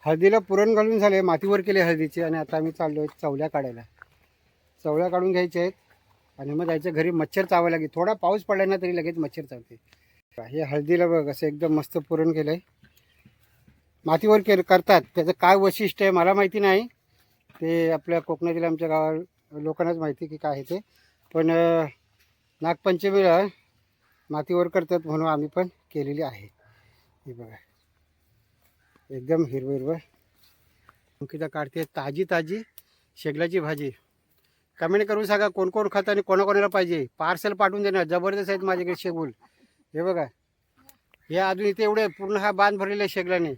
हळदीला पुरण घालून झाले, मातीवर केले हळदीचे. आणि आता आम्ही चाललो आहे चवल्या काढायला. चवल्या काढून घ्यायच्या आहेत आणि मग जायचं घरी. मच्छर चावायला लागेल, थोडा पाऊस पडला ना तरी लगेच मच्छर चावते. हे हळदीला बघ असं एकदम मस्त पुरण केलं आहे. मातीवर करतात, त्याचं काय वैशिष्ट्य आहे मला माहिती नाही. ते आपल्या कोकणातील आमच्या गावा लोकांनाच माहिती की काय आहे ते. पण नागपंचमीला मातीवर करतात म्हणून आम्ही पण केलेली आहे. हे बघा एकदम हिरवं हिरवं. अंकिता काढते ताजी ताजी शेगलाची भाजी. कमेंट करून सांगा कोण कोण खातं आणि कोणाकोणाला पाहिजे. पार्सल पाठवून देणार, जबरदस्त आहेत माझ्याकडे शेगुल. हे बघा, हे अजून इथे एवढे पूर्ण हा बांध भरलेला आहे शेगलाने.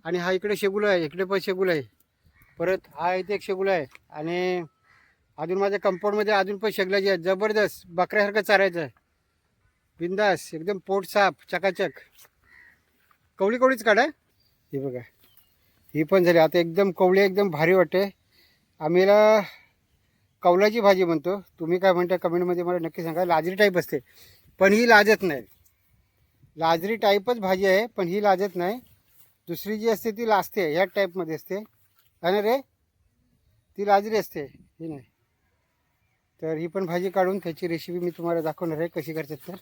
आणि हा इकडे शेगुल आहे, इकडे पण शेगुल आहे. परत हा इथे एक शेगुल आहे. आणि अजून माझ्या कंपाऊंडमध्ये अजून पण शेगलाची आहे. जबरदस्त बकऱ्यासारखं चारायचं आहे, बिंदास एकदम पोट साफ चकाचक. कवळी कवळीच काढा. हे बघा ही पण झाली आता एकदम कवळी, एकदम भारी वाटते. आम्हीला कौलाची भाजी म्हणतो, तुम्ही काय म्हणता कमेंटमध्ये मला नक्की सांगा. लाजरी टाईप असते पण ही लाजत नाही. लाजरी टाईपच भाजी आहे पण ही लाजत नाही. दुसरी जी असते ती लाजते, ह्या टाईपमध्ये असते. आणि रे ती लाजरी असते, ही नाही. तर ही पण भाजी काढून त्याची रेसिपी मी तुम्हाला दाखवणार आहे कशी करतात. तर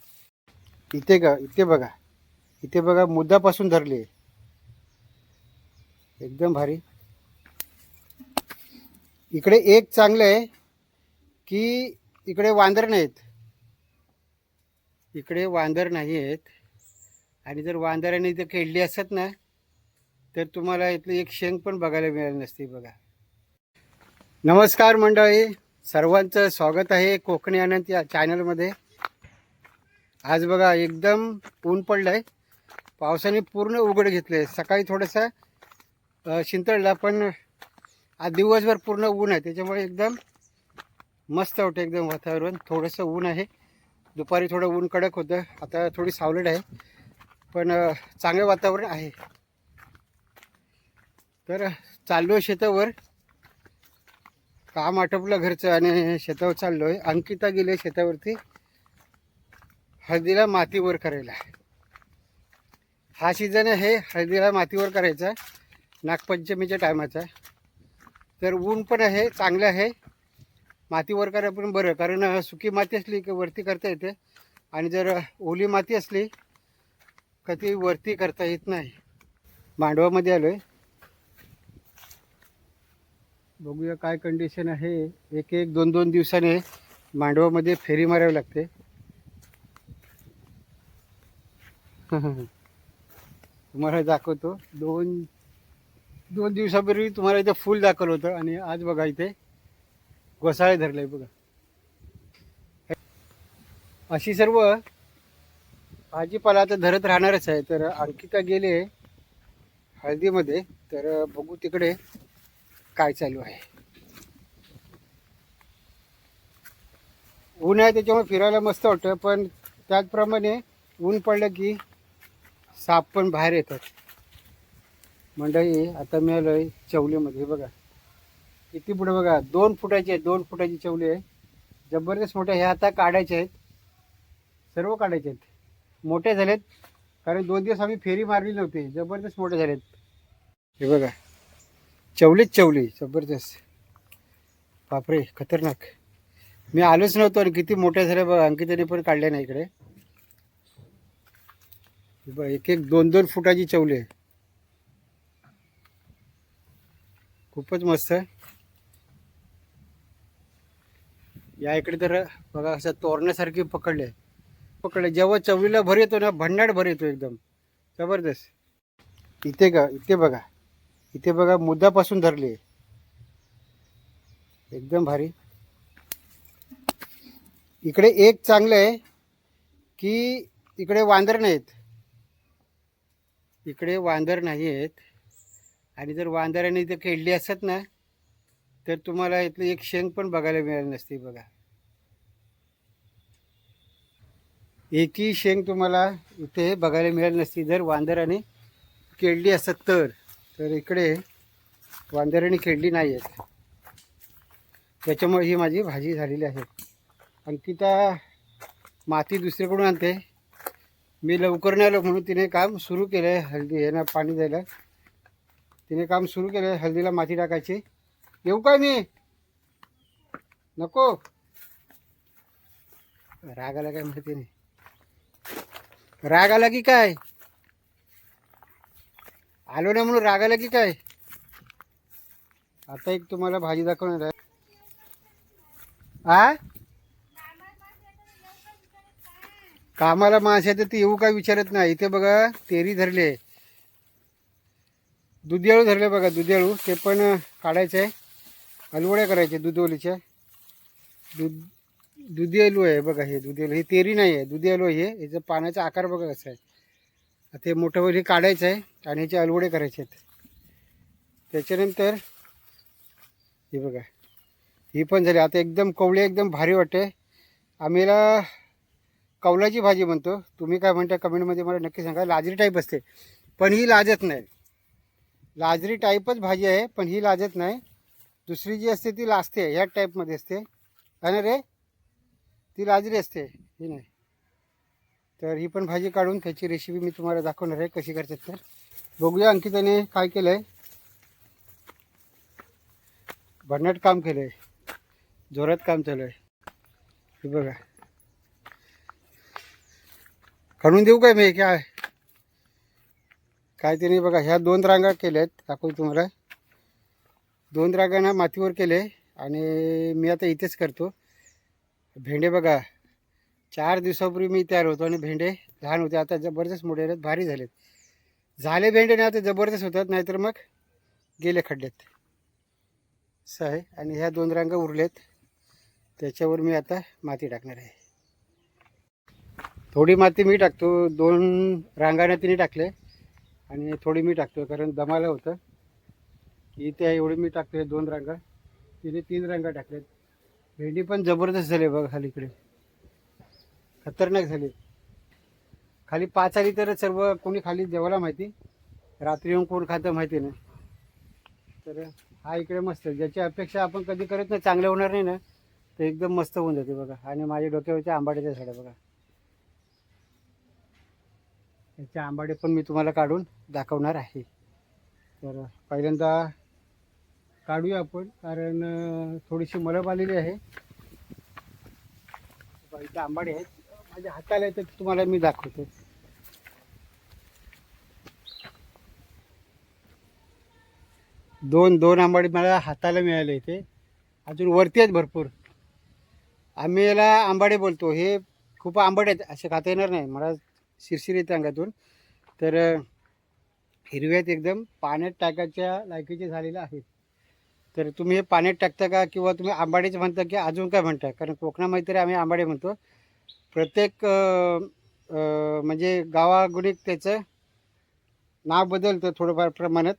इथे बघा मुद्दापासून धरली आहे, एकदम भारी. इकडे एक चांगलं आहे की इकडे वांदर नाहीत. इकडे वांदर नाही आहेत. आणि जर वांदराने इथे खेळली असत ना तर तुम्हाला इथली एक शेंग पण बघायला मिळाली नसती. बघा. नमस्कार मंडळी, सर्वांचं स्वागत आहे कोकणी आनंद या चॅनलमध्ये. आज बघा एकदम ऊन पडलं आहे, पावसाने पूर्ण उघड घेतले. सकाळी थोडंसं शिंतळला पण आज दिवसभर पूर्ण ऊन आहे, त्याच्यामुळे एकदम मस्त वाटतं एकदम वातावरण. थोडंसं ऊन आहे, दुपारी थोडं ऊन कडक होतं, आता थोडी सावलीड आहे पण चांगलं वातावरण आहे. तर चाललो शेतावर, काम आटपलं घरचं आणि शेतावर चाललो आहे. अंकिता गेले शेतावरती हळदीला मातीवर करायला. हा सीझन आहे हळदीला मातीवर करायचा, नागपंचमीच्या टायमाचा. तर ऊन पण आहे, चांगलं आहे, मातीवर करा पण बरं. कारण सुकी माती असली की वरती करता येते आणि जर ओली माती असली का ती वरती करता येत नाही. मांडवामध्ये आलो आहे, बघूया काय कंडिशन आहे. एक एक दोन दोन दिवसाने मांडवामध्ये फेरी मारावी लागते. तुम्हाला दाखवतो, दोन दिवसापूर्वी तुम्हाला इथे फुल दाखवलं होतं आणि आज बघा इथे घोसाळे धरले. बघा अशी सर्व भाजीपाला आता धरत राहणारच आहे. तर अंकिता गेले हळदीमध्ये, तर बघू तिकडे काय चालू आहे. ऊन आहे त्याच्यामुळे फिरायला मस्त वाटतं, पण त्याचप्रमाणे ऊन पडलं की साप पण बाहेर येतात. मंडळी आता मी आलो आहे चवलीमध्ये. बघा किती पुढे बघा, 2 फुटाची आहे, 2 फुटाची चवली आहे, जबरदस्त मोठ्या. ह्या आता काढायच्या आहेत, सर्व काढायचे आहेत. मोठे झालेत कारण 2 दिवस आम्ही फेरी मारली नव्हती, जबरदस्त मोठे झालेत. हे बघा चवली जबरदस्त, बापरे खतरनाक. मी आलोच नव्हतो आणि किती मोठ्या झाल्या बघा. अंकिताने पण काढल्या नाही इकडे. बघा एक एक 2-2 फुटाची चवली आहे, खूपच मस्त. या इकडे तर बघा असं तोरण्यासारखी पकडले. जेव्हा चवलीला भर येतो ना, भन्नाट भर येतो एकदम जबरदस्त. इथे बघा मुद्दापासून धरली आहे, एकदम भारी. इकडे एक चांगलं आहे की इकडे वांदर नाहीत. इकडे वांदर नाही आहेत. आणि जर वांदराने इथे खेळली असत ना तर तुम्हाला इथली एक शेंग पण बघायला मिळाली नसती. बघा एकही शेंग तुम्हाला इथे बघायला मिळाली नसती जर वांदराने खेळली असत तर इकडे वांदराने खेळली नाही आहेत, त्याच्यामुळे ही माझी भाजी झालेली आहे. अंकिता माती दुसरीकडून आणते, मी लवकर नाही आलो म्हणून तिने काम सुरू केलं आहे हळदी यांना पाणी द्यायला. तिने काम सुरू केलं हळदीला माती टाकायची. येऊ काय मी? नको. राग आला काय माहिती नाही. राग आला की काय? आलो ना म्हणून राग आला की काय? आता एक तुम्हाला भाजी दाखवणार आहे. आ कामाला माणसं तर ती येऊ काय विचारत नाही. इथे बघा तेरी धरले, दुधियाळू धरले बघा, दुधियाळू ते पण काढायचं आहे. अलवड्या करायचे दुधवलीच्या. दुधियालू आहे बघा, हे दुधियालू, हे तेरी नाही आहे, दुधियालू आहे. याचं पाण्याचा आकार बघा कसा आहे. ते मोठं वगैरे काढायचं आहे आणि ह्याचे अलवडे करायचे आहेत. त्याच्यानंतर हे बघा, ही पण झाली. आता एकदम कवळे एकदम भारी वाटते. आम्ही याला कौलाची भाजी म्हणतो. तुम्ही काय म्हणता कमेंटमध्ये मला नक्की सांगा. लाजरी टाईप असते पण ही लाजत नाही. लाजरी टाईपच भाजी आहे पण ही लाजत नाही. दुसरी जी असते ती लाजते, ह्या टाईपमध्ये असते. आणि रे ती लाजरी असते, ही नाही. तर ही पण भाजी काढून त्याची रेसिपी मी तुम्हाला दाखवणार आहे कशी करतात. तर बघूया अंकिताने काय केलं आहे. भन्नाट काम केलं आहे, जोरात काम चालू आहे. हे बघा, खणून देऊ काय मी? काय काय तिने बघा ह्या 2 रांगा केल्या आहेत. दाखवू तुम्हाला. 2 रांगांना मातीवर केले आणि मी आता इथेच करतो. भेंडे बघा, 4 दिवसापूर्वी मी तयार होतो आणि भेंडे लहान होते, आता जबरदस्त मोठे आहेत, भारी झालेत. झाले भेंडे ना आता जबरदस्त होतात, नाहीतर मग गेले खड्ड्यात. असं आहे. आणि ह्या 2 रांगा उरलेत, त्याच्यावर मी आता माती टाकणार आहे. थोडी माती मी टाकतो. 2 रांगाने तिने टाकले आणि थोडी मी टाकतो कारण दमाला होतं. इथे एवढी मी टाकतो. 2 रांगा, तिने 3 रांगा टाकल्यात. भेंडी पण जबरदस्त झाली बघा, खाली इकडे खतरनाक झाली. खाली 5 आली तर सर्व कोणी खाली जेवायला माहिती, रात्री येऊन कोण खातं माहिती नाही. तर हा इकडे मस्त, ज्याची अपेक्षा आपण कधी करत नाही चांगलं होणार नाही ना, तर एकदम मस्त होऊन जाते बघा. आणि माझ्या डोक्यावरच्या आंबाड्याच्या झाडं बघा, याचे आंबाडे पण मी तुम्हाला काढून दाखवणार आहे. तर पहिल्यांदा काढूया आपण, कारण थोडीशी मलब आलेली आहे. इथे आंबाडे आहेत माझ्या हाताला, तर तुम्हाला मी दाखवतो. दोन आंबाडे मला हाताला मिळाले. इथे अजून वरती आहेत भरपूर. आम्ही याला आंबाडे बोलतो. हे खूप आंबट आहेत, असे खाता येणार नाही, मला शिरशिर येते अंगातून. तर हिरव्यात एकदम पाण्यात टाकायच्या लायकीचे झालेले आहेत. तर तुम्ही हे पाण्यात टाकता का, किंवा तुम्ही आंबाडेच म्हणता की अजून काय म्हणता? कारण कोकणामध्ये तरी आम्ही आंबाडे म्हणतो. प्रत्येक म्हणजे गावागुणिक त्याचं नाव बदलतं थोडंफार प्रमाणात.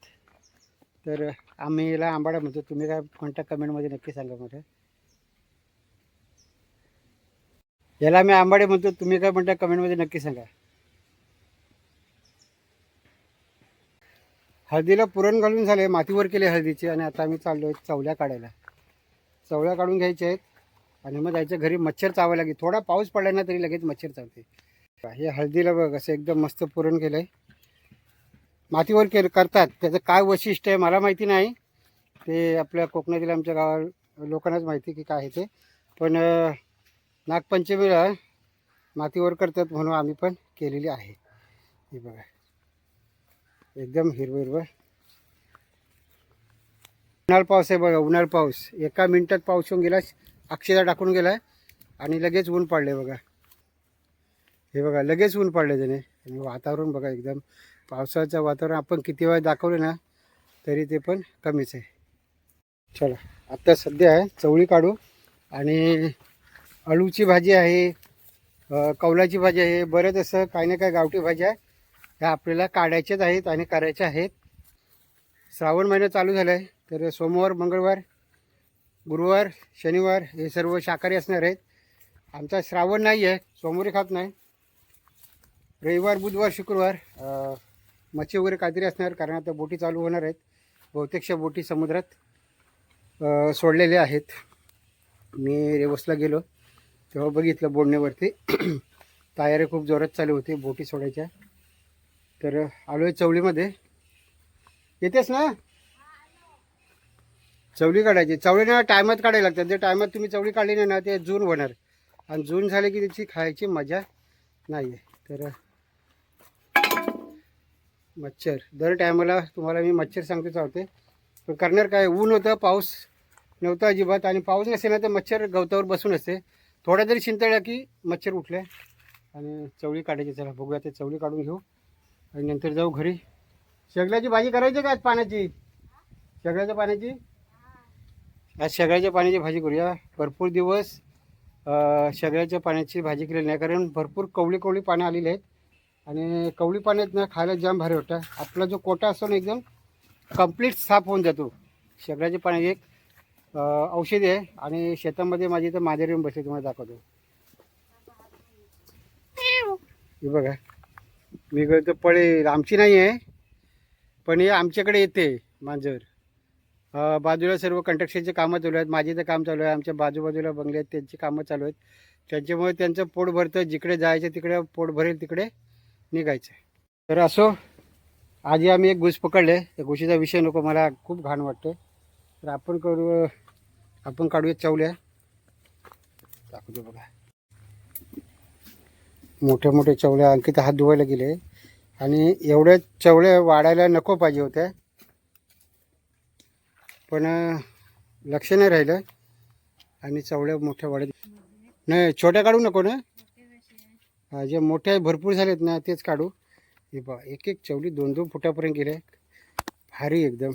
तर आम्ही याला आंबाडा म्हणतो. तुम्ही काय म्हणता कमेंटमध्ये नक्की सांगा मला. याला आम्ही आंबाडे म्हणतो, तुम्ही काय म्हणता कमेंटमध्ये नक्की सांगा. हळदीला पुरण घालून झाले, मातीवर केले हळदीचे. आणि आता आम्ही चाललो आहे चवल्या काढायला. चवल्या काढून घ्यायच्या आहेत आणि मग जायच्या घरी. मच्छर चावायला लागेल, थोडा पाऊस पडला ना तरी लगेच मच्छर चावते. हे हळदीला बघ असं एकदम मस्त पुरण केलं आहे. मातीवर करतात, त्याचं काय वैशिष्ट्य आहे मला माहिती नाही. ते आपल्या कोकणातील आमच्या लोकांनाच माहिती की काय आहे ते. पण नागपंचमीला मातीवर करतात म्हणून आम्ही पण केलेली आहे. हे बघा एकदम हिरवं हिरवं. उन्हाळ पाऊस आहे बघा, उन्हाळ पाऊस. एका मिनिटात पाऊस येऊन गेला, अक्षता टाकून गेला आणि लगेच ऊन पडले बघा. हे बघा लगेच ऊन पडले त्याने. आणि वातावरण बघा एकदम पावसाचं वातावरण. आपण किती वेळ दाखवलं ना तरी ते पण कमीच आहे. चला आता सध्या आहे चवळी काढू. आणि अळूची भाजी आहे, कौलाची भाजी आहे, बरंच असं काही ना काही गावठी भाज्या ह्या आपल्याला काढायच्याच आहेत आणि करायच्या आहेत. श्रावण महिना चालू झाला आहे, तर सोमवार, मंगळवार, गुरुवार, शनिवार हे सर्व शाकाहारी असणार आहेत. आमचा श्रावण नाही आहे, सोमवारी खात नाही. रविवार, बुधवार, शुक्रवार मच्छी वगैरे काहीतरी असणार, कारण आता बोटी चालू होणार आहेत. बहुतेकशा बोटी समुद्रात सोडलेल्या आहेत. मी रेवसला गेलो तेव्हा बघितलं बोडण्यावरती तयारी खूप जोरात चालू होती बोटी सोडायच्या. तर आलो आहे चवळीमध्ये. येतेस ना? चवली काढायची. चवळीना टायमात काढायला लागतात. जे टायमात तुम्ही चवळी काढली नाही ना ते जून होणार, आणि जून झाले की त्याची खायची मजा नाही आहे. तर मच्छर दर टायमाला तुम्हाला मी मच्छर सांगतो चावते, पण करणार काय, ऊन होतं, पाऊस नव्हता अजिबात, आणि पाऊस नसेल ना तर मच्छर गवतावर बसून असते. थोडा जरी शिंतळला की मच्छर उठले. आणि चवळी काढायची. चला बघूया, ते चवळी काढून घेऊ आणि नंतर जाऊ घरी. शेगल्याची भाजी करायची का आज पाण्याची? शेगल्याच्या पाण्याची, आज शेगल्याच्या पाण्याची भाजी करूया. भरपूर दिवस शेगल्याच्या पाण्याची भाजी केलेली नाही, कारण भरपूर कवळी कवळी पानं आलेली आहेत, आणि कवळी पाण्यात ना खायला जाम भारी वाटतं. आपला जो कोटा असतो ना एकदम कंप्लीट साफ होऊन जातो. शेगल्याचे पाणी एक औषधी आहे. आणि शेतामध्ये माझी तर मांजर येऊन बसले, तुम्हाला दाखवतो. हे बघा, मी तर पळे आमची नाही आहे, पण हे आमच्याकडे येते मांजर. बाजूला सर्व कंस्ट्रक्शनचे कामं चालू आहेत, माझे तर काम चालू आहे, आमच्या बाजूबाजूला बंगले आहेत त्यांची कामं चालू आहेत. त्याच्यामुळे त्यांचं पोट भरतं, जिकडे जायचं तिकडे पोट भरेल तिकडे निघायचं. तर असो, आधी आम्ही एक घुस पकडले. त्या घुशीचा विषय नको, मला खूप घाण वाटतं. तर आपण काढूया चवल्या. दाखवतो बघा, मोठ्या मोठ्या चवल्या. आणखी तर हात धुवायला गेले, आणि एवढ्या चवल्या वाढायला नको पाहिजे होत्या, पण लक्ष नाही राहिलं आणि चवळ्या मोठ्या वाढत नाही. छोट्या काढू नको ना, जे मोठ्या भरपूर झालेत ना तेच काढू. हे बा, एक एक चवली 2-2 फुटापर्यंत गेले, भारी एकदम.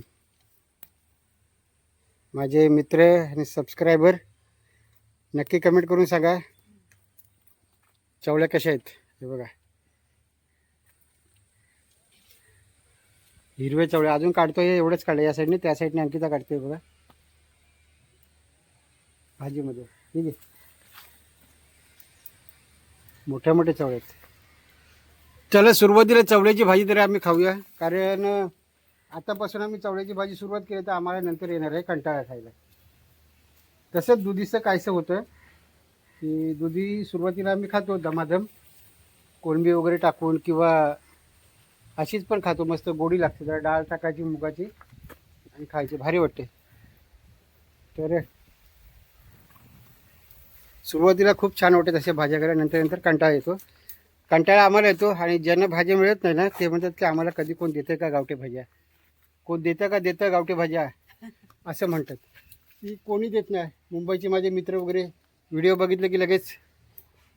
माझे मित्र आणि सबस्क्रायबर नक्की कमेंट करून सांगा चवळ्या कशा आहेत. हे बघा, हिरव्या चवळ्या अजून काढतोय. एवढंच काढलं या साईडने, त्या साईडने आणखीचा काढतोय बघा भाजीमध्ये. ठीक आहे, मोठ्या मोठ्या चवळ्या आहेत. चला, सुरुवातीला चवळ्याची भाजी तरी आम्ही खाऊया, कारण आतापासून आम्ही चवळ्याची भाजी सुरुवात केली तर आम्हाला नंतर येणार आहे कंटाळा खायला. तसंच दुधीचं कायचं होतं की दुधी सुरुवातीला आम्ही खातो दमादम, कोळंबी वगैरे टाकून, किंवा अशीच पण खातो. मस्त गोडी लागते, जरा डाळ टाकायची मुगाची आणि खायची, भारी वाटते. तर सुरुवातीला खूप छान वाटते तशा भाज्या करायला, नंतर नंतर कंटाळा येतो. कंटाळा आम्हाला येतो, आणि ज्यांना भाज्या मिळत नाही ना ते म्हणतात की आम्हाला कधी कोण देतं का गावठी भाज्या, कोण देतं गावठी भाज्या, असं म्हणतात. की कोणी देत नाही. मुंबईचे माझे मित्र वगैरे व्हिडिओ बघितले की लगेच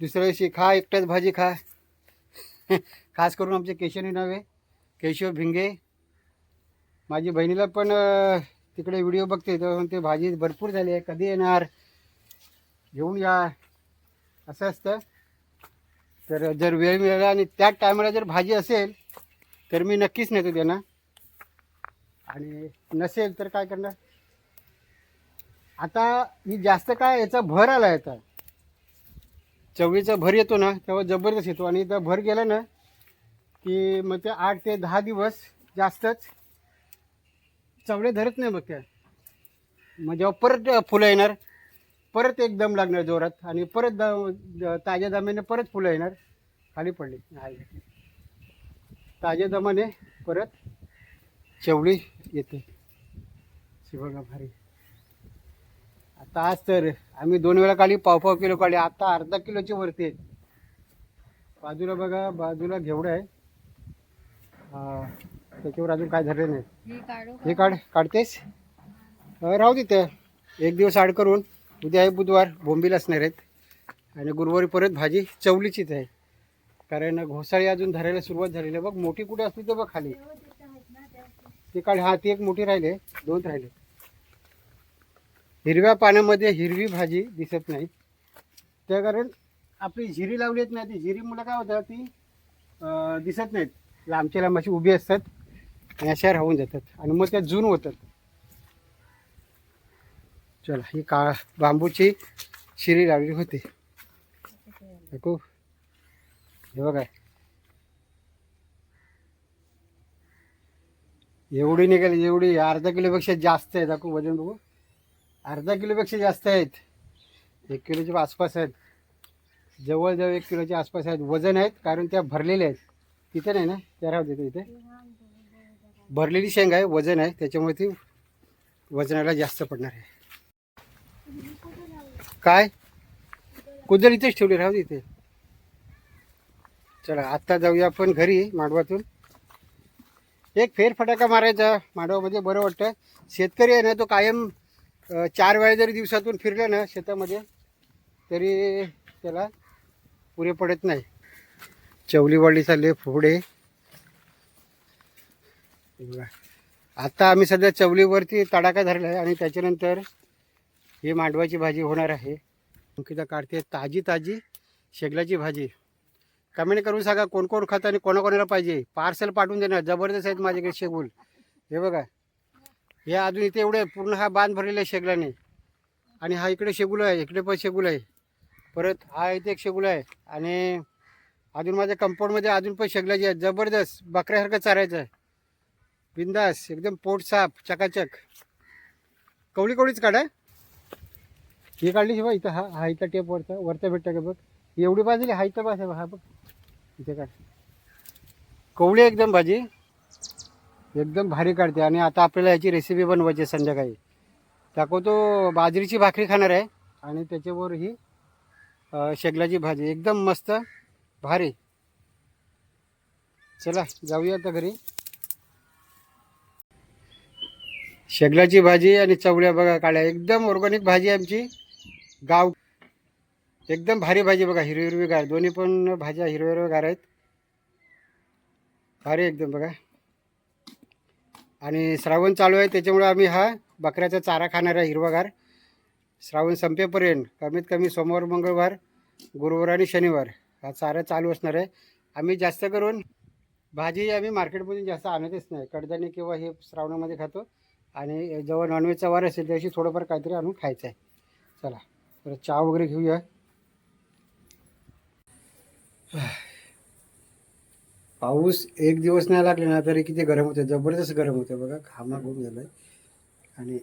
दुसऱ्या दिवशी खा, एकटाच भाजी खा. खास करून आमचे केशवनी नव्हे, केशव भिंगे. माझी बहिणीला पण तिकडे व्हिडिओ बघते तर म्हणते भाजी भरपूर झाली आहे, कधी येणार, घेऊन या, असं असतं. तर जर वेळ मिळाला आणि त्याच टायमाला जर भाजी असेल तर मी नक्कीच नेतो त्यांना, आणि नसेल तर काय करणार. आता ही जास्त काय याचा भर आला आहे. आता चवळीचा भर येतो ना तेव्हा जबरदस्त येतो, आणि इथं भर गेला ना की मग ते 8 ते 10 दिवस जास्तच चवळे धरत नाही. मग त्या मग जेव्हा परत फुलं येणार, परत एक दम लागणार जोरात, आणि परत ताज्या दमाने परत फुलं येणार. खाली पडली ताज्या दमाने परत चवळी येते. बघा भारी. आता आज तर आम्ही 2 वेळा काढली, पाव किलो काढली, आता अर्धा किलोची वरती आहेत. बाजूला बघा, बाजूला घेवडं आहे, त्याच्यावर अजून काय धरले नाही. हे काढतेस, राहू तिथे. एक दिवस आड करून उद्या आहे बुधवार, बोंबील असणार आहेत, आणि गुरुवारी परत भाजी चवलीचीच आहे, कारण घोसाळी अजून धरायला सुरुवात झालेली आहे. बघ मोठी कुठे असली तर बघ खाली ती काढ. हा, ती एक मोठी राहिले, 2 राहिले. हिरव्या पाण्यामध्ये हिरवी भाजी दिसत नाही, त्या कारण आपली जिरी लावली आहेत ना, ती जिरीमुळे काय होतं, ती दिसत नाहीत. लांबच्या लांब अशी उभी असतात आणि अशा राहून जातात, आणि मग त्या जून होतात. चला, ही बांबूची शिरी लावली होती. ऐकू, हे बघा, एवढी निघाली, एवढी अर्धा किलोपेक्षा जास्त आहे. दाखवू वजन, बघू, अर्धा किलोपेक्षा जास्त आहेत. 1 किलोच्या आसपास आहेत, जवळजवळ 1 किलोच्या आसपास आहेत. वजन आहेत, कारण त्या भरलेल्या आहेत. तिथे नाही ना, त्या राहू देतो इथे. भरलेली शेंग आहे, वजन आहे, त्याच्यामुळे ती वजनाला जास्त पडणार आहे. काय कुदळ इथेच ठेवली, राहू दे इथे. चला आत्ता जाऊया आपण घरी मांडवातून. एक फेरफटाका मारायचा मांडवामध्ये, बरं वाटतं. शेतकरी आहे ना, तो कायम 4 वेळा जरी दिवसातून फिरला ना शेतामध्ये तरी त्याला पुरे पडत नाही. चवलीवाडी चालले पुढे. आता आम्ही सध्या चवलीवरती तडाखा धरला आहे आणि त्याच्यानंतर ही मांडवाची भाजी होणार आहे. अंकिता काढते ताजी ताजी शेगलाची भाजी. कमेंट करून सांगा कोण कोण खातं आणि कोणाकोणाला पाहिजे. पार्सल पाठवून देणार, जबरदस्त आहेत माझ्याकडे शेगुल. हे बघा, हे अजून इथे एवढे पूर्ण हा बांध भरलेला आहे शेगलाने. आणि हा इकडे शेगुल आहे, इकडे पण शेगुल आहे. परत हा इथे एक शेगुल आहे. आणि अजून माझ्या कंपाऊंडमध्ये अजून पण शेगलाची आहे. जबरदस्त बकऱ्यासारखं चारायचं आहे, बिंदास, एकदम पोट साफ चकाचक. कवळी कवळीच काढा. ही काढली शिवाय इथं हा इथं टेप वरता भेटतं का बघ. एवढी बाजली हा इथं बस हा बघ इथे काढ. कवळी एकदम भाजी एकदम भारी काढते. आणि आता आपल्याला याची रेसिपी बनवायची संध्याकाळी. दाखवतो. बाजरीची भाकरी खाणार आहे आणि त्याच्यावर ही शेगलाची भाजी एकदम मस्त भारी. चला जाऊया आता घरी. शेगलाची भाजी आणि चवळ्या बघा काढल्या, एकदम ऑर्गॅनिक भाजी आमची गाव. एकदम भारी भाजी बघा, हिरवी हिरवीगार. दोन्ही पण भाज्या हिरव्या हिरव्यागार आहेत, भारी एकदम बघा. आणि श्रावण चालू आहे त्याच्यामुळे आम्ही हा बकऱ्याचा चारा खाणार आहे हिरवागार. श्रावण संपेपर्यंत कमीत कमी सोमवार, मंगळवार, गुरुवार आणि शनिवार हा चारा चालू असणार आहे. आम्ही जास्त करून भाजी आम्ही मार्केटमधून जास्त आणतच नाही. कडधान्य किंवा हे श्रावणामध्ये खातो. आणि जेव्हा नॉनव्हेजचा वार असेल त्याशी थोडंफार काहीतरी आणून खायचं आहे. चला तर चहा वगैरे घेऊया. पाऊस एक दिवस नाही लागले ना तरी किती गरम होते, जबरदस्त गरम होते बघा. घामा घूम झाला आहे. आणि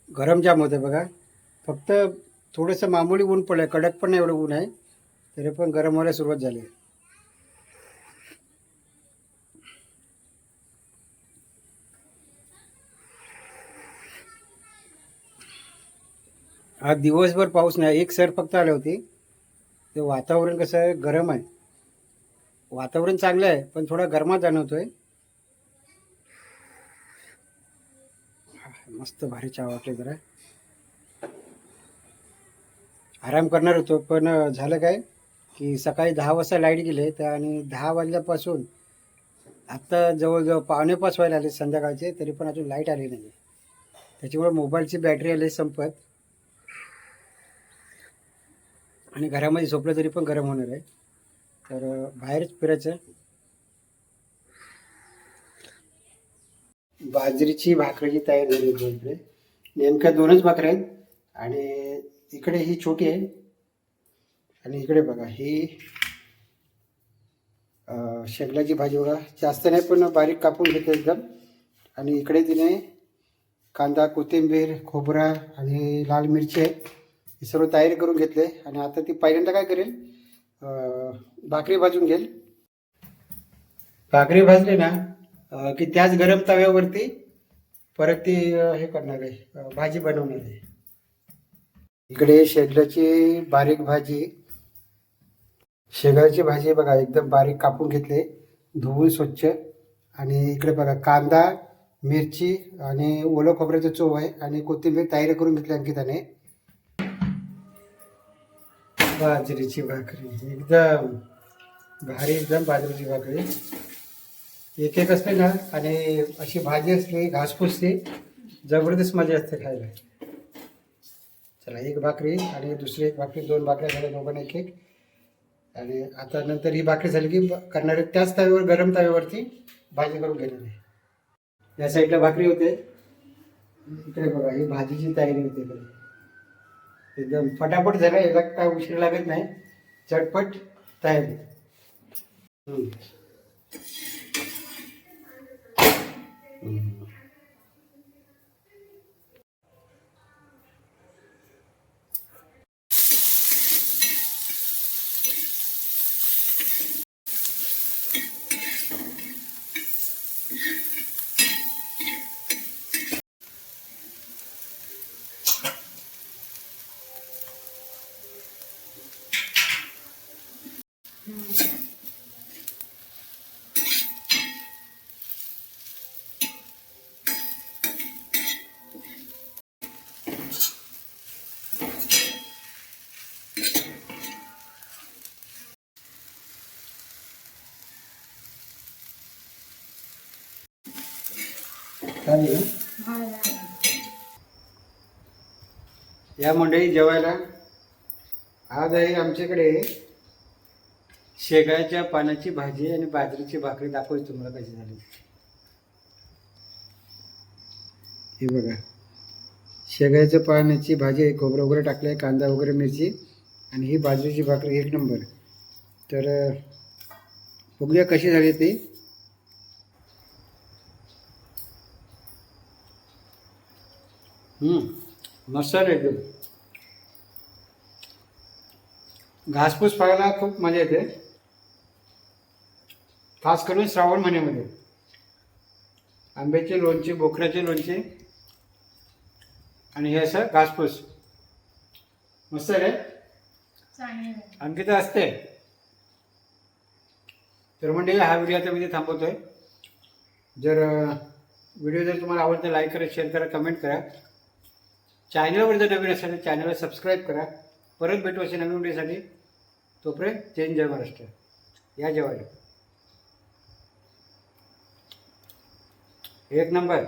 गरम जाम होते बघा. फक्त थोडंसं मामूली ऊन पडलं आहे, कडक पण नाही एवढं ऊन आहे, तरी पण गरम व्हायला सुरुवात झाली आहे. आज दिवसभर पाऊस नाही, एक सर फक्त आली होती. ते वातावरण कसं आहे, गरम आहे. वातावरण चांगलं आहे पण थोडा गरमात जाणवतोय. मस्त भारी चहा वाटले. जरा आराम करणार होतो पण झालं काय की सकाळी 10 वाजता लाईट गेले तर, आणि 10 वाजल्यापासून आत्ता जवळजवळ 4:45 व्हायला आले संध्याकाळचे, तरी पण अजून लाईट आली नाही. त्याच्यामुळे मोबाईलची बॅटरी आली संपत. आणि घरामध्ये झोपलं तरी पण गरम होणार आहे, तर बाहेरच फिरायचं. बाजरीची भाकरीची तयारी झाली इकडे. नेमक्या 2च भाकऱ्या आहेत. आणि इकडे ही छोटी आहे आणि इकडे बघा ही शेगलाची भाजी बघा. जास्त नाही पण बारीक कापून घेते एकदम. आणि इकडे तिने कांदा, कोथिंबीर, खोबरा आणि लाल मिरची आहे, हे सर्व तयारी करून घेतले. आणि आता ती पहिल्यांदा काय करेल, भाकरी भाजून घेईल. भाकरी भाजली ना की त्याच गरम तव्यावरती परत ती हे करणार आहे, भाजी बनवणार आहे. इकडे शेगलाची बारीक भाजी, शेगलाची भाजी बघा एकदम बारीक कापून घेतले, धुवून स्वच्छ. आणि इकडे बघा कांदा, मिरची आणि ओलं खोबऱ्याचं चोव आहे आणि कोथिंबीर तयारी करून घेतली अंकिताने. बाजरीची भाकरी एकदम भारी, एकदम बाजरीची भाकरी. एक एक असते ना आणि अशी भाजी असली घासपुसली, जबरदस्त मजा असते खायला. चला एक भाकरी आणि दुसरी एक भाकरी, 2 भाकऱ्या झाल्या दोघांना एक एक. आणि आता नंतर ही भाकरी झाली की करणारे त्याच तव्यावर, गरम तव्यावरती भाजी करून घेणार आहे. या साईडला भाकरी होते, इकडे बघा ही भाजीची तयारी होते. एकदम फटाफट झालं, याला काय उशीर लागत नाही, झटपट तयारी. चालेल. या मंडळी जेवायला आज आहे आमच्याकडे शेगाच्या पानाची भाजी आणि बाजरीची भाकरी. दाखवतो तुम्हाला कशी झाली. हे बघा, शेगाच्या पानाची भाजी आहे, खोबरं वगैरे टाकलं आहे, कांदा वगैरे, मिरची, आणि ही बाजरीची भाकरी एक नंबर. तर बघूया कशी झाली ती. मस्त आहे एकदम. घासपूस खायला खूप मजा येते, खास करून श्रावण महिन्यामध्ये. आंब्याचे लोणचे, बोकऱ्याचे लोणचे आणि हे असं घासपूस मस्त आहे रे. आणखी तर असते. तर म्हणजे हा व्हिडिओ आता मी थांबवतोय. जर व्हिडिओ जर तुम्हाला आवडला, लाईक करा, शेअर करा, कमेंट करा. चॅनलवर जर नवीन असेल तर चॅनलला सबस्क्राईब करा. परत भेटू असे नवीन व्हिडिओसाठी. तोपर्यंत जय जय महाराष्ट्र. या जेवायला एक नंबर.